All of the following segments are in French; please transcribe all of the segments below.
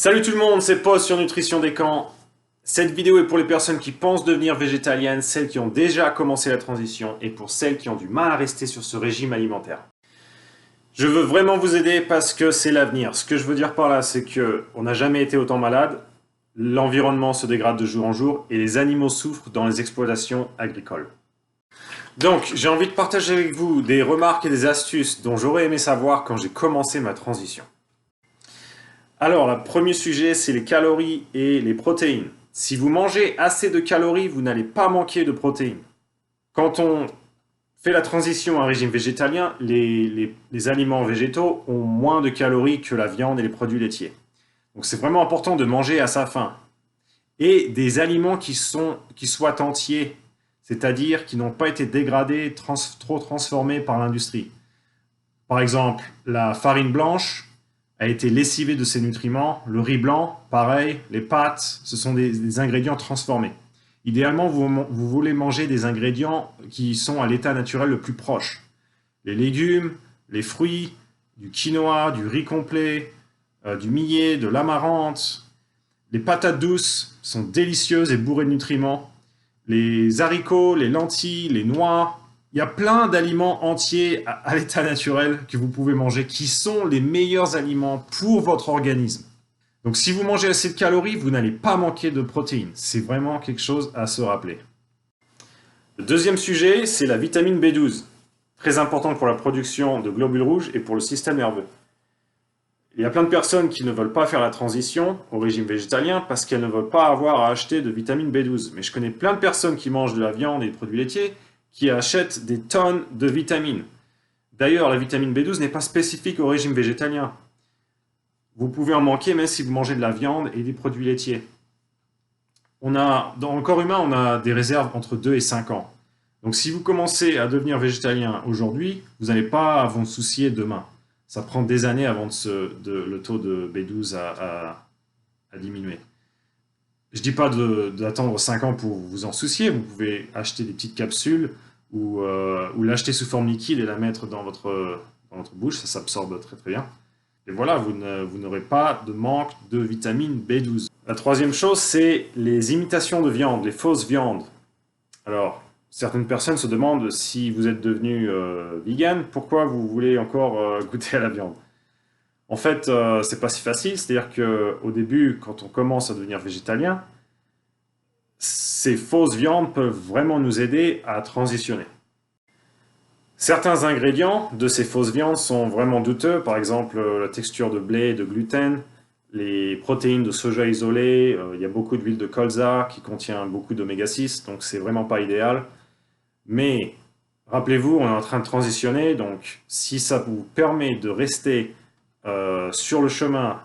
Salut tout le monde, c'est Post sur Nutrition des Camps. Cette vidéo est pour les personnes qui pensent devenir végétaliennes, celles qui ont déjà commencé la transition et pour celles qui ont du mal à rester sur ce régime alimentaire. Je veux vraiment vous aider parce que c'est l'avenir. Ce que je veux dire par là, c'est qu'on n'a jamais été autant malade, l'environnement se dégrade de jour en jour et les animaux souffrent dans les exploitations agricoles. Donc, j'ai envie de partager avec vous des remarques et des astuces dont j'aurais aimé savoir quand j'ai commencé ma transition. Alors, le premier sujet, c'est les calories et les protéines. Si vous mangez assez de calories, vous n'allez pas manquer de protéines. Quand on fait la transition à un régime végétalien, les aliments végétaux ont moins de calories que la viande et les produits laitiers. Donc c'est vraiment important de manger à sa faim. Et des aliments qui soient entiers, c'est-à-dire qui n'ont pas été dégradés, trop transformés par l'industrie. Par exemple, la farine blanche a été lessivée de ses nutriments, le riz blanc, pareil, les pâtes, ce sont des ingrédients transformés. Idéalement, vous voulez manger des ingrédients qui sont à l'état naturel le plus proche. Les légumes, les fruits, du quinoa, du riz complet, du millet, de l'amarante. Les patates douces sont délicieuses et bourrées de nutriments. Les haricots, les lentilles, les noix. Il y a plein d'aliments entiers à l'état naturel que vous pouvez manger qui sont les meilleurs aliments pour votre organisme. Donc si vous mangez assez de calories, vous n'allez pas manquer de protéines. C'est vraiment quelque chose à se rappeler. Le deuxième sujet, c'est la vitamine B12. Très importante pour la production de globules rouges et pour le système nerveux. Il y a plein de personnes qui ne veulent pas faire la transition au régime végétalien parce qu'elles ne veulent pas avoir à acheter de vitamine B12. Mais je connais plein de personnes qui mangent de la viande et des produits laitiers qui achètent des tonnes de vitamines. D'ailleurs, la vitamine B12 n'est pas spécifique au régime végétalien. Vous pouvez en manquer même si vous mangez de la viande et des produits laitiers. Dans le corps humain, on a des réserves entre 2 et 5 ans. Donc si vous commencez à devenir végétalien aujourd'hui, vous n'allez pas à vous soucier demain. Ça prend des années avant le taux de B12 à diminuer. Je ne dis pas d'attendre 5 ans pour vous en soucier, vous pouvez acheter des petites capsules ou l'acheter sous forme liquide et la mettre dans votre bouche, ça s'absorbe très très bien. Et voilà, vous n'aurez pas de manque de vitamine B12. La troisième chose, c'est les imitations de viande, les fausses viandes. Alors, certaines personnes se demandent si vous êtes devenu vegan, pourquoi vous voulez encore goûter à la viande. En fait, c'est pas si facile, c'est-à-dire qu'au début, quand on commence à devenir végétalien, ces fausses viandes peuvent vraiment nous aider à transitionner. Certains ingrédients de ces fausses viandes sont vraiment douteux, par exemple la texture de blé et de gluten, les protéines de soja isolées, il y a beaucoup d'huile de colza qui contient beaucoup d'oméga 6, donc c'est vraiment pas idéal. Mais rappelez-vous, on est en train de transitionner, donc si ça vous permet de rester sur le chemin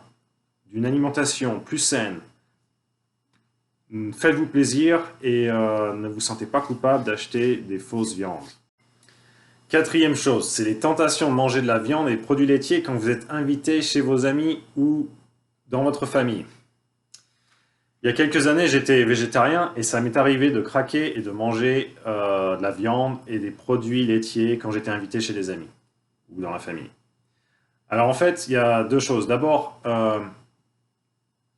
d'une alimentation plus saine, faites-vous plaisir et ne vous sentez pas coupable d'acheter des fausses viandes. Quatrième chose, c'est les tentations de manger de la viande et des produits laitiers quand vous êtes invité chez vos amis ou dans votre famille. Il y a quelques années, j'étais végétarien et ça m'est arrivé de craquer et de manger de la viande et des produits laitiers quand j'étais invité chez des amis ou dans la famille. Alors en fait, il y a deux choses. D'abord,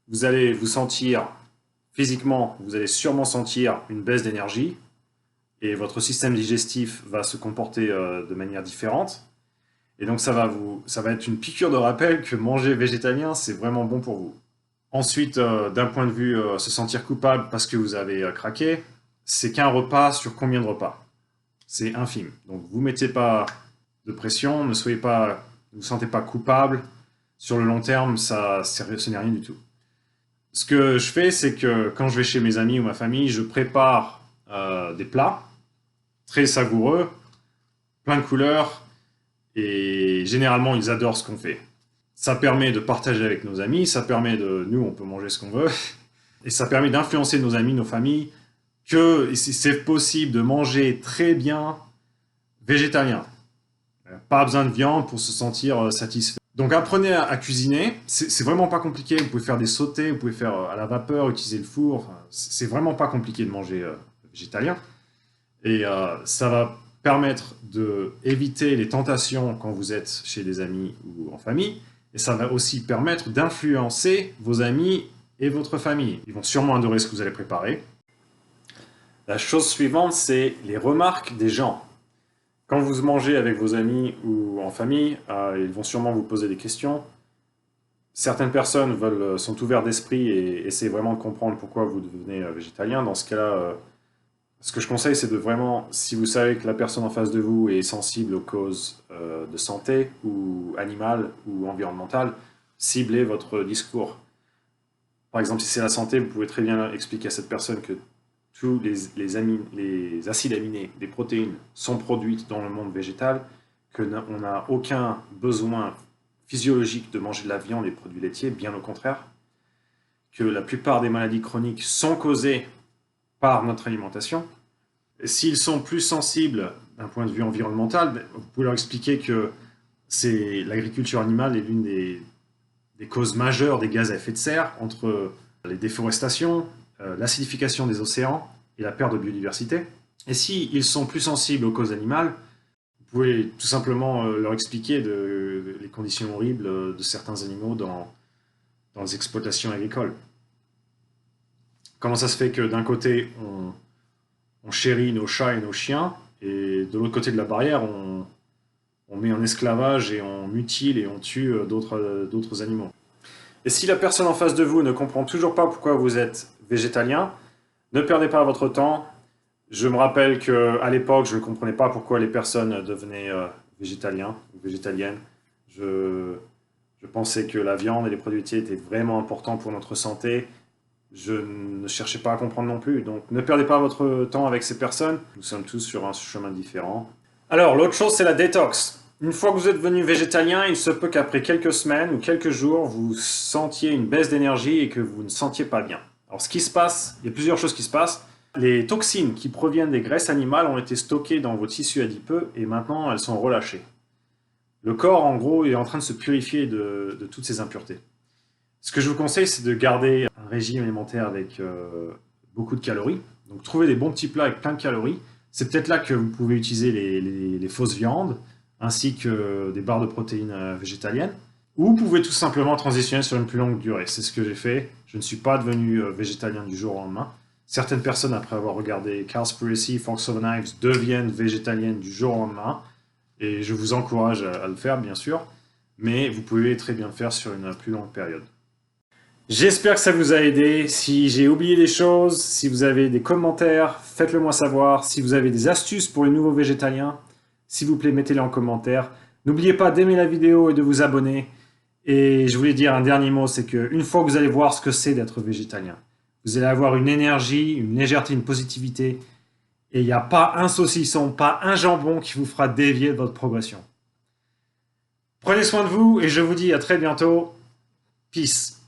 vous allez vous sentir physiquement, vous allez sûrement sentir une baisse d'énergie et votre système digestif va se comporter de manière différente. Et donc ça va être une piqûre de rappel que manger végétalien, c'est vraiment bon pour vous. Ensuite, d'un point de vue se sentir coupable parce que vous avez craqué, c'est qu'un repas sur combien de repas? C'est infime. Donc vous ne mettez pas de pression, ne vous sentez pas coupable. Sur le long terme, ce n'est rien du tout. Ce que je fais, c'est que quand je vais chez mes amis ou ma famille, je prépare des plats très savoureux, plein de couleurs, et généralement, ils adorent ce qu'on fait. Ça permet de partager avec nos amis, ça permet nous, on peut manger ce qu'on veut, et ça permet d'influencer nos amis, nos familles, que c'est possible de manger très bien végétalien. Pas besoin de viande pour se sentir satisfait. Donc apprenez à cuisiner, c'est vraiment pas compliqué, vous pouvez faire des sautés, vous pouvez faire à la vapeur, utiliser le four, c'est vraiment pas compliqué de manger végétalien. Et ça va permettre d'éviter les tentations quand vous êtes chez des amis ou en famille, Et ça va aussi permettre d'influencer vos amis et votre famille. Ils vont sûrement adorer ce que vous allez préparer. La chose suivante, c'est les remarques des gens. Quand vous mangez avec vos amis ou en famille, ils vont sûrement vous poser des questions. Certaines personnes sont ouvertes d'esprit et essaient vraiment de comprendre pourquoi vous devenez végétalien. Dans ce cas-là, ce que je conseille, c'est de vraiment, si vous savez que la personne en face de vous est sensible aux causes de santé ou animales ou environnementales, ciblez votre discours. Par exemple, si c'est la santé, vous pouvez très bien expliquer à cette personne que tous les acides aminés, les protéines sont produites dans le monde végétal, qu'on n'a aucun besoin physiologique de manger de la viande et des produits laitiers, bien au contraire, que la plupart des maladies chroniques sont causées par notre alimentation. S'ils sont plus sensibles d'un point de vue environnemental, vous pouvez leur expliquer que l'agriculture animale est l'une des causes majeures des gaz à effet de serre, entre les déforestations, l'acidification des océans et la perte de biodiversité. Et s'ils sont plus sensibles aux causes animales, vous pouvez tout simplement leur expliquer les conditions horribles de certains animaux dans les exploitations agricoles. Comment ça se fait que d'un côté, on chérit nos chats et nos chiens, et de l'autre côté de la barrière, on met en esclavage et on mutile et on tue d'autres animaux. Et si la personne en face de vous ne comprend toujours pas pourquoi vous êtes végétalien, ne perdez pas votre temps. Je me rappelle qu'à l'époque, je ne comprenais pas pourquoi les personnes devenaient végétaliens ou végétaliennes. Je pensais que la viande et les produits laitiers étaient vraiment importants pour notre santé. Je ne cherchais pas à comprendre non plus. Donc ne perdez pas votre temps avec ces personnes. Nous sommes tous sur un chemin différent. Alors, l'autre chose, c'est la détox. Une fois que vous êtes devenu végétalien, il se peut qu'après quelques semaines ou quelques jours, vous sentiez une baisse d'énergie et que vous ne sentiez pas bien. Alors, ce qui se passe, il y a plusieurs choses qui se passent. Les toxines qui proviennent des graisses animales ont été stockées dans vos tissus adipeux et maintenant elles sont relâchées. Le corps, en gros, est en train de se purifier de toutes ces impuretés. Ce que je vous conseille, c'est de garder un régime alimentaire avec beaucoup de calories. Donc, trouvez des bons petits plats avec plein de calories. C'est peut-être là que vous pouvez utiliser les fausses viandes, ainsi que des barres de protéines végétaliennes. Ou vous pouvez tout simplement transitionner sur une plus longue durée. C'est ce que j'ai fait. Je ne suis pas devenu végétalien du jour au lendemain. Certaines personnes, après avoir regardé Cowspiracy, Forks Over Knives, deviennent végétaliennes du jour au lendemain. Et je vous encourage à le faire, bien sûr. Mais vous pouvez très bien le faire sur une plus longue période. J'espère que ça vous a aidé. Si j'ai oublié des choses, si vous avez des commentaires, faites-le moi savoir. Si vous avez des astuces pour les nouveaux végétaliens, s'il vous plaît, mettez-les en commentaire. N'oubliez pas d'aimer la vidéo et de vous abonner. Et je voulais dire un dernier mot, c'est qu'une fois que vous allez voir ce que c'est d'être végétalien, vous allez avoir une énergie, une légèreté, une positivité. Et il n'y a pas un saucisson, pas un jambon qui vous fera dévier de votre progression. Prenez soin de vous et je vous dis à très bientôt. Peace.